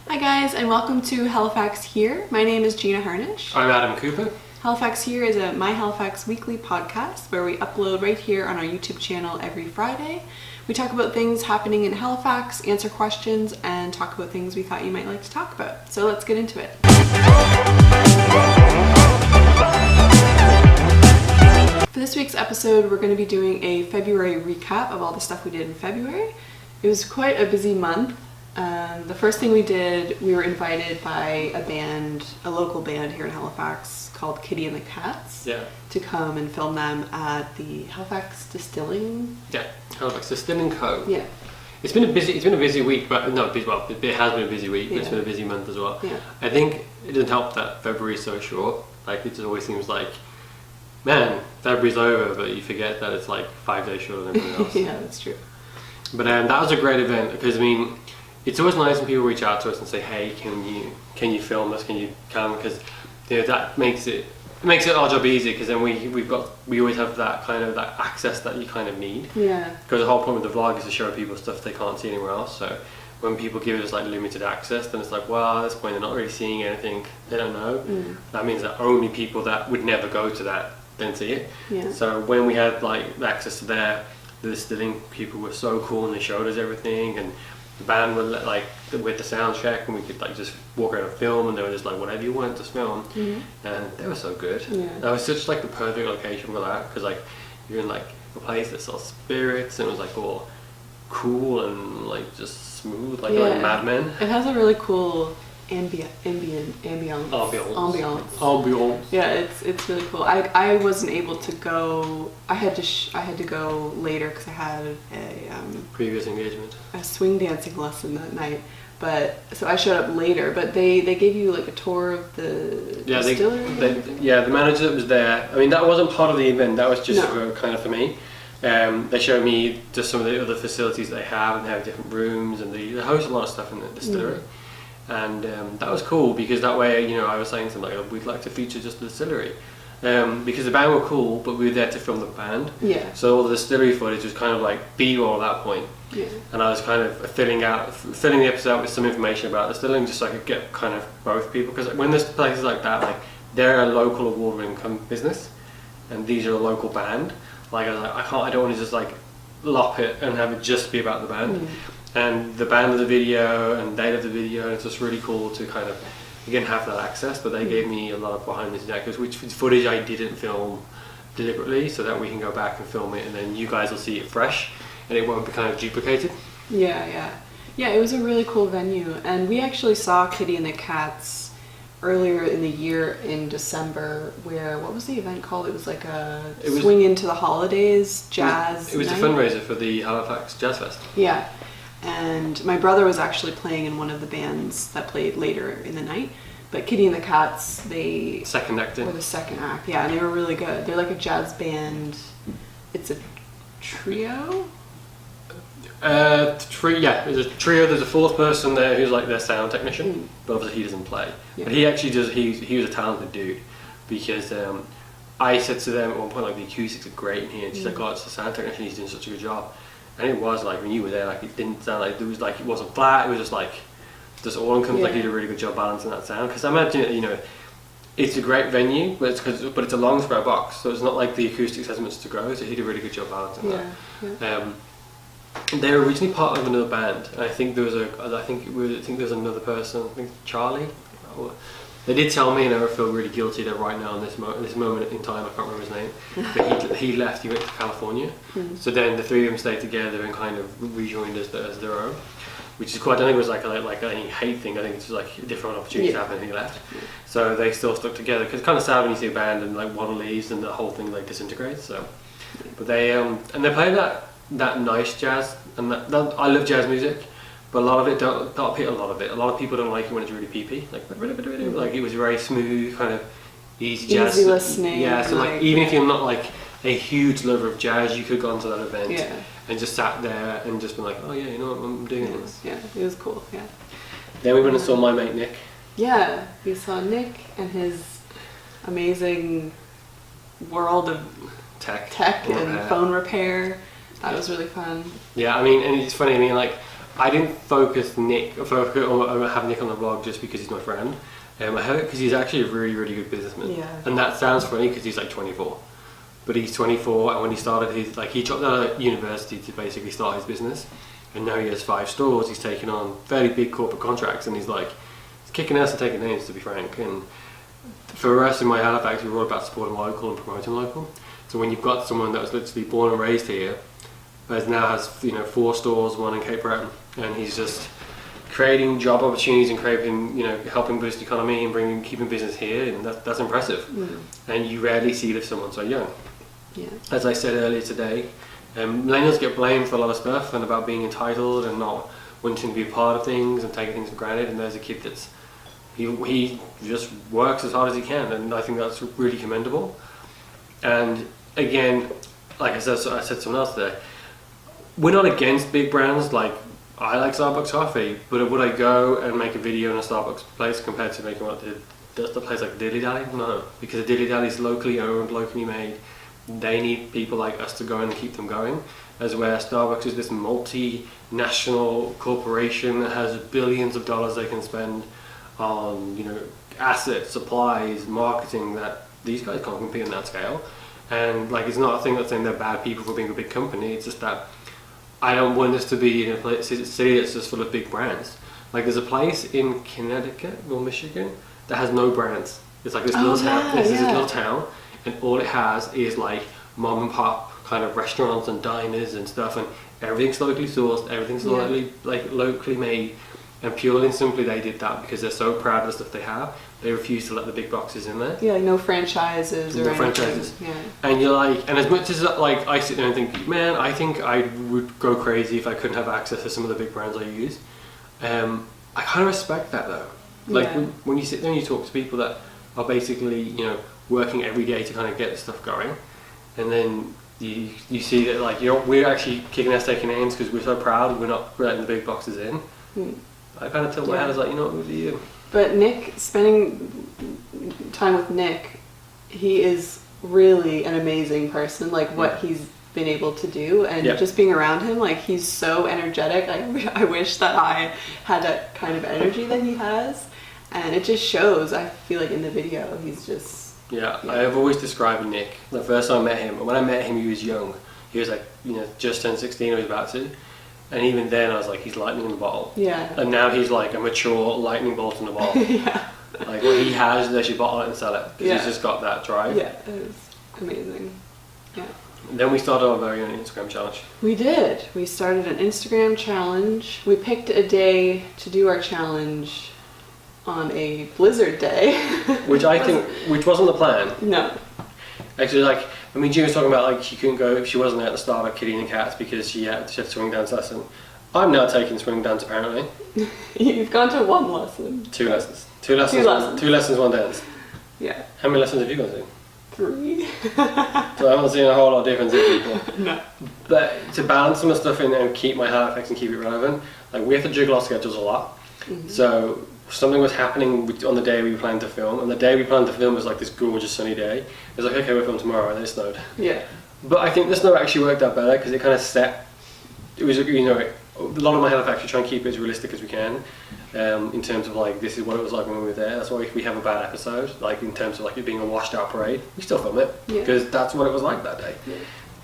Hi guys, and welcome to Halifax Here. My name is Gina Harnish. I'm Adam Cooper. Halifax Here is a My Halifax weekly podcast where we upload right here on our YouTube channel every Friday. We talk about things happening in Halifax, answer questions, and talk about things we thought you might like to talk about. So let's get into it. For this week's episode, we're going to be doing a February recap of all the stuff we did in February. It was quite a busy month. The first thing we did, we were invited by a local band here in Halifax called Kitty and the Cats, to come and film them at the Halifax Distilling. Halifax Distilling Co. Yeah. It's been a busy week, but it has been a busy week, but it's been a busy month as well. Yeah. I think it doesn't help that February is so short. Like, it just always seems like, man, February's over, but you forget that it's like 5 days shorter than everything else. Yeah, that's true. But that was a great event because, I mean, it's always nice when people reach out to us and say, hey, can you film us, can you come, because that makes it our job easy, because then we always have that access that you kind of need. Yeah. Because the whole point with the vlog is to show people stuff they can't see anywhere else. So when people give us like limited access, then it's like, well, at this point they're not really seeing anything they don't know. That means that only people that would never go to that then see it. Yeah. So when we had like access to the distilling, people were so cool and they showed us everything, and the band would with the sound check, and we could like just walk around and film, and they were just like, whatever you want, just film. And they were so good. That was such like the perfect location for that, because like you're in like a place that sells spirits, and it was like all cool and like just smooth, like Mad Men. It has a really cool ambiance. Yeah, it's really cool. I wasn't able to go. I had to go later because I had a previous engagement, a swing dancing lesson that night. But so I showed up later. But they gave you like a tour of the distillery. The manager that was there. I mean, that wasn't part of the event. That was just kind of for me. They showed me just some of the other facilities they have, and they have different rooms, and they host a lot of stuff in the distillery. And that was cool, because that way, I was saying something like, we'd like to feature just the distillery, because the band were cool, but we were there to film the band. Yeah. So all the distillery footage was kind of like B-roll at that point. Yeah. And I was kind of filling the episode out with some information about distilling, just so I could get kind of both people, because when there's places like that, like they're a local award-winning business, and these are a local band. Like I don't want to just like lop it and have it just be about the band. And the band of the video, and they did the video, and it's just really cool to kind of, again, have that access. But they gave me a lot of behind the scenes access, which footage I didn't film deliberately, so that we can go back and film it, and then you guys will see it fresh, and it won't be kind of duplicated. Yeah, it was a really cool venue, and we actually saw Kitty and the Cats earlier in the year in December, where, what was the event called? It was like swing into the holidays jazz. It was night. The fundraiser for the Halifax Jazz Fest. Yeah. And my brother was actually playing in one of the bands that played later in the night. But Kitty and the Cats, they second act were the second act. Yeah, and they were really good. They're like a jazz band. It's a trio? There's a trio. There's a fourth person there who's like their sound technician, but obviously he doesn't play. Yeah. But he actually does. He was a talented dude, because I said to them at one point, like, the acoustics are great in here, and she's like, oh, it's the sound technician, he's doing such a good job. And it was like, when you were there, like, it didn't sound like, there was like, it wasn't flat, it was just like, just all encompassing. Like, he did a really good job balancing that sound, because I imagine, it's a great venue, but it's a long square box, so it's not like the acoustics has much to grow, so he did a really good job balancing that. They were originally part of another band, and I think there was another person, I think Charlie. They did tell me, and I feel really guilty that right now in this moment in time, I can't remember his name, but he left, he went to California. So then the three of them stayed together and kind of rejoined as their own, which is quite, I don't think it was like a hate thing, I think it's just like different opportunities happened and he left. So they still stuck together, because it's kind of sad when you see a band and like one leaves and the whole thing like disintegrates. So, but they play that nice jazz, and that I love jazz music. But a lot of it don't hit a lot of it. A lot of people don't like it when it's really peepy. Like it was very smooth, kind of easy jazz. Easy listening. Yeah, so like even if you're not like a huge lover of jazz, you could have gone to that event and just sat there and just been like, oh yeah, I'm doing this. Yeah, it was cool, Then we went and saw my mate Nick. Yeah, we saw Nick and his amazing world of tech and phone repair. That was really fun. Yeah, I mean, and it's funny, like, I didn't focus or have Nick on the vlog just because he's my friend. I have it because he's actually a really, really good businessman. Yeah. And that sounds funny because he's like 24. But he's 24, and when he started he dropped out of university to basically start his business. And now he has 5 stores. He's taken on fairly big corporate contracts, and he's kicking ass and taking names, to be frank. And for us in my Halifax, we're all about supporting local and promoting local. So when you've got someone that was literally born and raised here, but now has 4 stores, 1 in Cape Breton, and he's just creating job opportunities and creating, helping boost the economy and keeping business here, and that's impressive. And you rarely see that someone so young. Yeah. As I said earlier today, millennials get blamed for a lot of stuff and about being entitled and not wanting to be a part of things and taking things for granted. And there's a kid he just works as hard as he can, and I think that's really commendable. And again, like I said to someone else today, we're not against big brands. Like, I like Starbucks coffee, but would I go and make a video in a Starbucks place compared to making the place like Dilly Dally? No, because the Dilly Dally is locally owned, locally made. They need people like us to go and keep them going. As where Starbucks is this multinational corporation that has billions of dollars they can spend on, assets, supplies, marketing, that these guys can't compete on that scale. And it's not a thing that's saying they're bad people for being a big company. It's just that I don't want us to be in a city that's just full of big brands. There's a place in Connecticut or Michigan that has no brands. It's like this little town. This is a little town, and all it has is mom and pop kind of restaurants and diners and stuff, and everything's locally sourced, everything's locally made, and purely and simply they did that because they're so proud of the stuff they have. They refuse to let the big boxes in there. Yeah, no franchises or anything. Franchises. Yeah. And you're and as much as I sit there and think, man, I think I would go crazy if I couldn't have access to some of the big brands I use. I kind of respect that though. When you sit there and you talk to people that are basically, working every day to kind of get the stuff going, and then you see that we're actually kicking ass, taking names because we're so proud. We're not letting the big boxes in. I kind of tilt my head as what do you? But Nick, spending time with Nick, he is really an amazing person. What he's been able to do, and just being around him, he's so energetic. I wish that I had that kind of energy that he has, and it just shows. I feel in the video, he's just. Yeah, I've always described Nick. The first time I met him, when I met him, he was young. He was just turned 16 or he was about to. And even then, I was he's lightning in the bottle. Yeah. And now he's a mature lightning bolt in the bottle. Yeah. What he has, they should bottle it and sell it. Because he's just got that drive. Yeah, it was amazing. Yeah. And then we started our very own Instagram challenge. We did. We started an Instagram challenge. We picked a day to do our challenge on a blizzard day. Which wasn't the plan. No. Actually, Gina was talking about she couldn't go if she wasn't at the start of Kitty and the Cats because she had swing dance lesson. I'm now taking swing dance apparently. You've gone to 1 lesson. 2 lessons. 2 lessons. 2 lessons, 1 dance. Yeah. How many lessons have you gone to? 3. So I haven't seen a whole lot of difference in people. No. But to balance some of the stuff in and keep my Halifax and keep it relevant, we have to juggle our schedules a lot. Mm-hmm. So something was happening on the day we were planning to film, and the day we planned to film was this gorgeous sunny day. It was okay, we'll film tomorrow, and then it snowed. Yeah. But I think the snow actually worked out better because it kind of set. It was a lot of my Halifax, we try and keep it as realistic as we can, in terms of this is what it was like when we were there. That's why if we have a bad episode, in terms of it being a washed out parade, we still film it because that's what it was like that day. Yeah.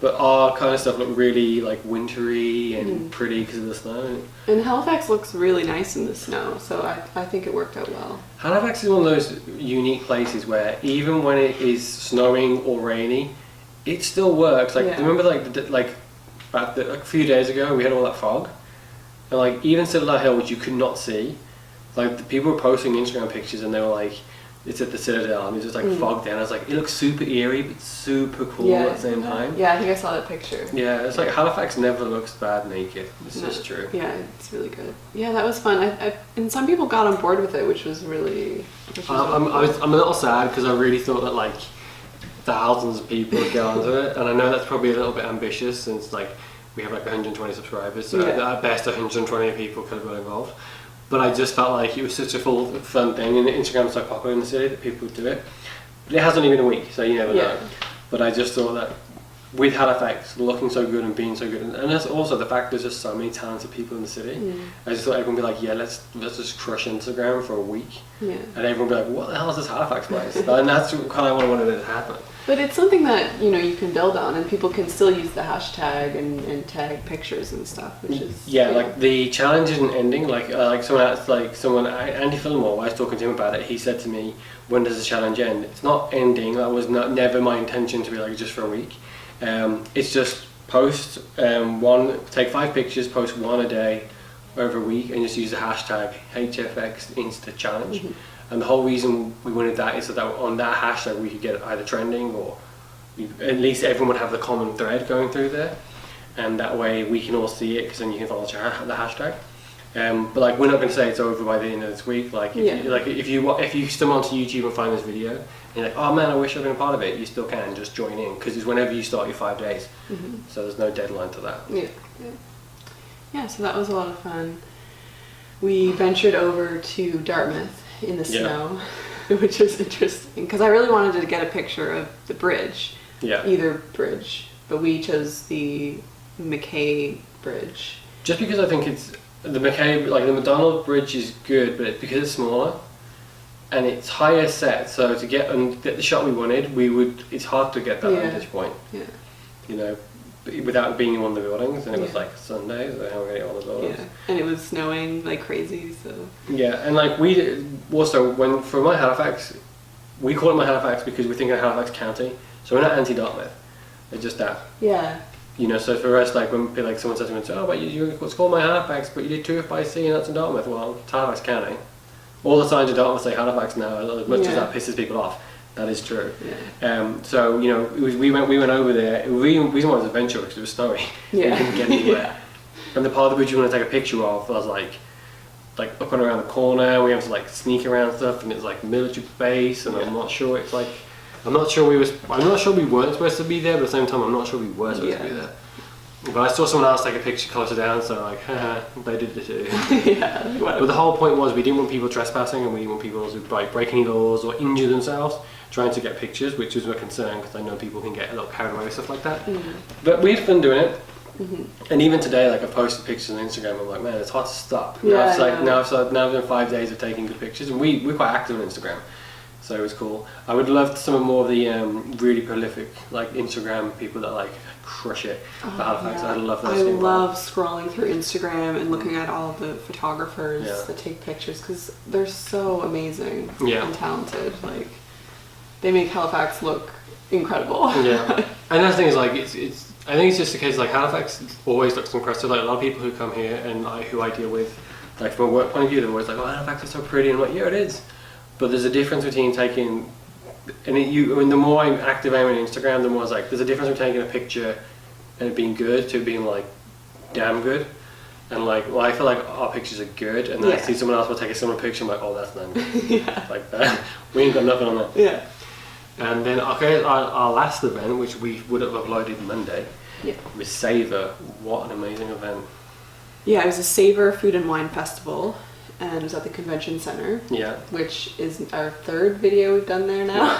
But our kind of stuff looked really wintry and pretty because of the snow. And Halifax looks really nice in the snow, so I think it worked out well. Halifax is one of those unique places where even when it is snowing or rainy, it still works. Remember a few days ago we had all that fog, and even Citadel Hill, which you could not see, the people were posting Instagram pictures and they were it's at the Citadel, and it's just fogged in. I was it looks super eerie, but super cool at the same time. Yeah, I think I saw that picture. Yeah, it's Halifax never looks bad naked. It's just true. Yeah, it's really good. Yeah, that was fun. And some people got on board with it, which was really. I'm a little sad because I really thought that thousands of people would get onto it, and I know that's probably a little bit ambitious since we have 120 subscribers, so at best 120 people could have got involved. But I just felt it was such a fun thing, and Instagram's so popular in the city that people would do it. But it hasn't even a week, so you never know. But I just thought that with Halifax looking so good and being so good, and that's also the fact there's just so many talented people in the city. I just thought everyone would be like, yeah, let's just crush Instagram for a week, and everyone would be like, what the hell is this Halifax place? And that's kind of what I wanted to happen. But it's something that, you know, you can build on, and people can still use the hashtag and tag pictures and stuff, which is like the challenge isn't ending. Like Andy Fillmore, I was talking to him about it. He said to me, when does the challenge end? It's not ending. That was never my intention to be like just for a week. It's just post take 5 pictures, post 1 a day over a week, and just use the hashtag HFX Insta Challenge. And the whole reason we wanted that is so that on that hashtag we could get either trending, or at least everyone would have the common thread going through there, and that way we can all see it, because then you can follow the hashtag. But like, we're not going to say it's over by the end of this week. Like, if you stumble onto YouTube and find this video and you're like, oh man, I wish I'd been a part of it, you still can just join in, because it's whenever you start your 5 days. So there's no deadline to that. Yeah, so that was a lot of fun. We ventured over to Dartmouth in the snow, which was interesting, because I really wanted to get a picture of the bridge, either bridge, but we chose the McKay Bridge. Just because I think it's the McKay, like the McDonald Bridge is good, but because it's smaller and it's higher set, so to get the shot we wanted, it's hard to get that vantage point. You know, without being in one of the buildings, and it was like Sunday, so how we get all the buildings. And it was snowing like crazy, so. And like we also, for my Halifax, we call it my Halifax because we think of Halifax County, so we're not anti-Dartmouth. It's just that. You know, so for us, like when like someone says to me, oh, but it's called my Halifax, but you did 2 by sea and that's in Dartmouth. Well, it's Halifax County. All the signs in Dartmouth say Halifax now, as much as that pisses people off. That is true. So, you know, we went over there. The reason why it was adventure because it was snowy. We couldn't get anywhere. And the part of the bridge you want to take a picture of was like up and around the corner. We have to like sneak around stuff, and it's like military base, and I'm not sure we weren't supposed to be there, but at the same time I'm not sure we were supposed to be there. But I saw someone else take a picture closer down, so like, haha, they did it too. But the whole point was we didn't want people trespassing, and we didn't want people to like break any laws or injure themselves trying to get pictures, which was a concern because I know people can get a little carried away with stuff like that. But we had fun doing it. And even today, like I posted pictures on Instagram, I'm like, man, it's hard to stop. Now I've done 5 days of taking good pictures, and we're quite active on Instagram. So it was cool. I would love some more of the really prolific like Instagram people that like crush it for Halifax. I'd love those. I love scrolling through Instagram and looking at all the photographers that take pictures, because they're so amazing and talented. Like, they make Halifax look incredible. And the thing is, like, I think it's just the case, like, Halifax always looks impressive. Like, a lot of people who come here and who I deal with, like, from a work point of view, they're always like, oh, Halifax is so pretty. And I'm like, yeah, it is. But there's a difference between taking, the more I'm active on Instagram, the more it's like, there's a difference between taking a picture and it being good to being like, damn good. And like, well, I feel like our pictures are good, and then I see someone else will take a similar picture, I'm like, oh, that's not good. Like that. We ain't got nothing on that. And then, our last event, which we would have uploaded Monday, was Savour. What an amazing event. It was a Savour Food and Wine Festival, and it was at the Convention Centre, which is our 3rd video we've done there now.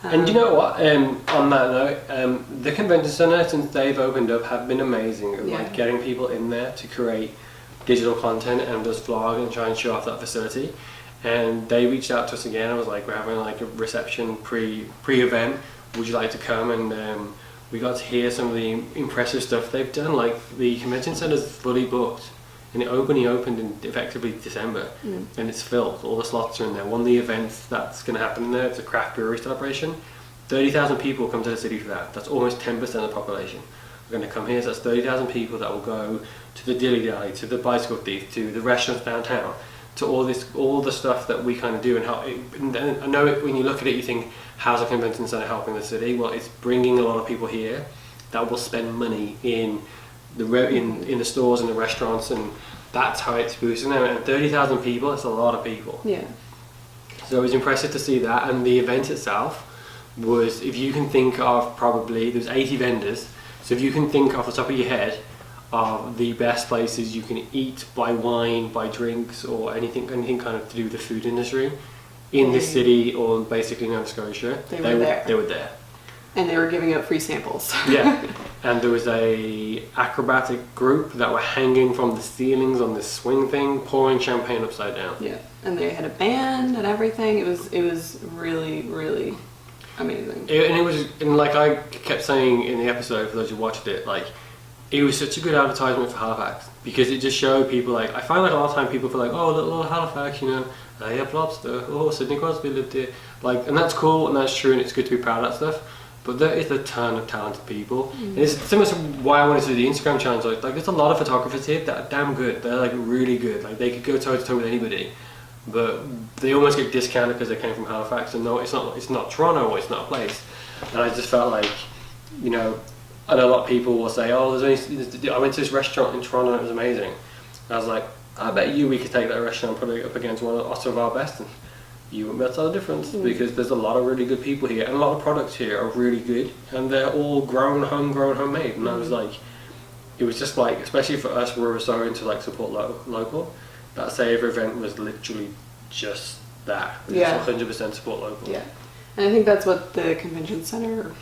And you know what, on that note, the Convention Centre, since they've opened up, have been amazing at like getting people in there to create digital content and just vlog and try and show off that facility. And they reached out to us again. I was like, we're having like a reception pre-event, would you like to come? And we got to hear some of the impressive stuff they've done. Like, the Convention Centre's fully booked, and it only opened in effectively December, and it's filled. All the slots are in there. One of the events that's going to happen in there, it's a craft brewery celebration. 30,000 people come to the city for that. That's almost 10% of the population. We're going to come here, so that's 30,000 people that will go to the Dilly Dally, to the Bicycle Thief, to the restaurants downtown, to all the stuff that we kind of do. And I know when you look at it, you think, how's a convention centre helping the city? Well, it's bringing a lot of people here that will spend money in the stores and the restaurants, and that's how it's boosting them. And 30,000 people, that's a lot of people. So it was impressive to see that. And the event itself was, if you can think of, probably there's 80 vendors, so if you can think off the top of your head of the best places you can eat, buy wine, buy drinks, or anything kind of to do with the food industry in this city, or basically Nova Scotia, they were there. And they were giving out free samples. Yeah. And there was a acrobatic group that were hanging from the ceilings on this swing thing, pouring champagne upside down. Yeah. And they had a band and everything. It was really, really amazing. And like I kept saying in the episode, for those who watched it, like, it was such a good advertisement for Halifax, because it just showed people, like, I find like a lot of time people feel like, oh, little Halifax, you know, they have lobster, oh, Sidney Crosby lived here, like, and that's cool and that's true and it's good to be proud of that stuff, but there is a ton of talented people. And it's similar to why I wanted to do the Instagram challenge. Like there's a lot of photographers here that are damn good, they're like really good, like they could go toe to toe with anybody, but they almost get discounted because they came from Halifax, and no, it's not Toronto, or it's not a place. And I just felt like, you know, I know a lot of people will say, oh, I went to this restaurant in Toronto and it was amazing. And I was like, I bet you we could take that restaurant and put it up against one of our best, and you wouldn't be able to tell the difference, because there's a lot of really good people here, and a lot of products here are really good, and they're all homegrown, homemade. And I was like, it was just like, especially for us, we were so into like support local, that Savour event was literally just that. Yeah. 100% support local. Yeah. And I think that's what the convention center,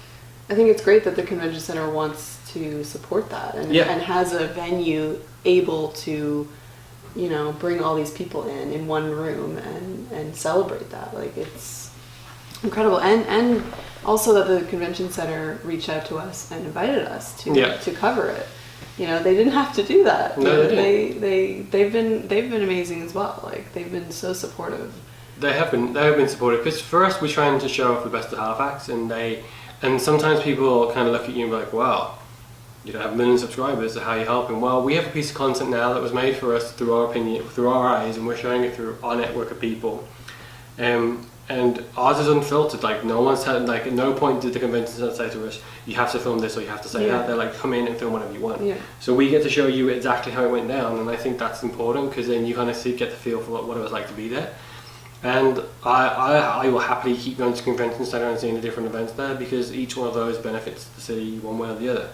I think it's great that the convention center wants to support that, and has a venue able to, you know, bring all these people in one room and celebrate that. Like, it's incredible. And also that the convention center reached out to us and invited us to cover it. You know, they didn't have to do that. No, they didn't. They've been amazing as well. Like, they've been so supportive. They have been supportive, because for us, we're trying to show off the best of Halifax, and sometimes people kind of look at you and be like, wow, you don't have 1 million subscribers, so how are you helping? Well, we have a piece of content now that was made for us through our opinion, through our eyes, and we're showing it through our network of people. And ours is unfiltered. Like, no one's had, like, at no point did the convention center say to us, you have to film this or you have to say that. They're like, come in and film whatever you want. Yeah. So we get to show you exactly how it went down, and I think that's important, because then you kind of get the feel for what it was like to be there. And I will happily keep going to convention center and seeing the different events there, because each one of those benefits the city one way or the other.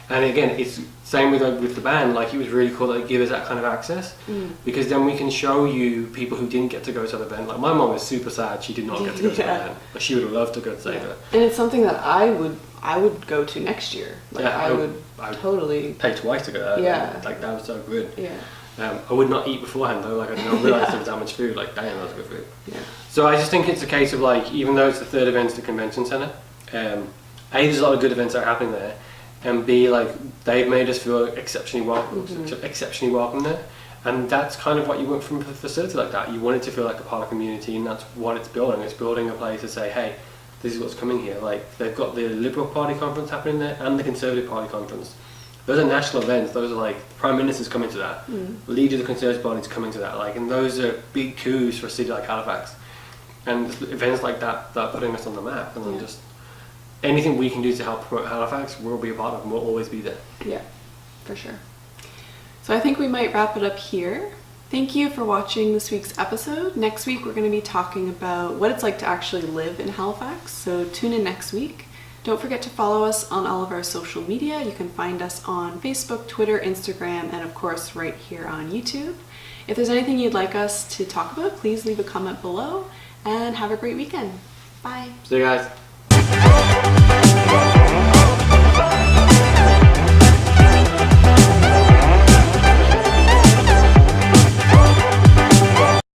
And again, it's same with the band. Like, it was really cool that they give us that kind of access, because then we can show you people who didn't get to go to the event. Like, my mom was super sad she did not get to go to the event, but she would have loved to go to Savour. And it's something that I would go to next year. Like, I would totally pay twice to go there. Yeah. Like, that was so good. Yeah. I would not eat beforehand though. Like, I did not realise there was that much food. Like, damn, that was good food. Yeah. So I just think it's a case of, like, even though it's the third event at the convention centre, A, there's a lot of good events that are happening there, and B, like, they've made us feel exceptionally welcome there. And that's kind of what you want from a facility like that. You want it to feel like a part of the community, and that's what it's building. It's building a place to say, hey, this is what's coming here. Like, they've got the Liberal Party conference happening there and the Conservative Party conference. Those are national events. Those are like, the Prime Minister's coming to that. Leader of the Conservative Party is coming to that. Like, and those are big coups for a city like Halifax. And events like that are putting us on the map. And then just anything we can do to help promote Halifax, we'll be a part of, and we'll always be there. Yeah, for sure. So I think we might wrap it up here. Thank you for watching this week's episode. Next week we're going to be talking about what it's like to actually live in Halifax. So tune in next week. Don't forget to follow us on all of our social media. You can find us on Facebook, Twitter, Instagram, and of course right here on YouTube. If there's anything you'd like us to talk about, please leave a comment below, and have a great weekend. Bye. See you guys.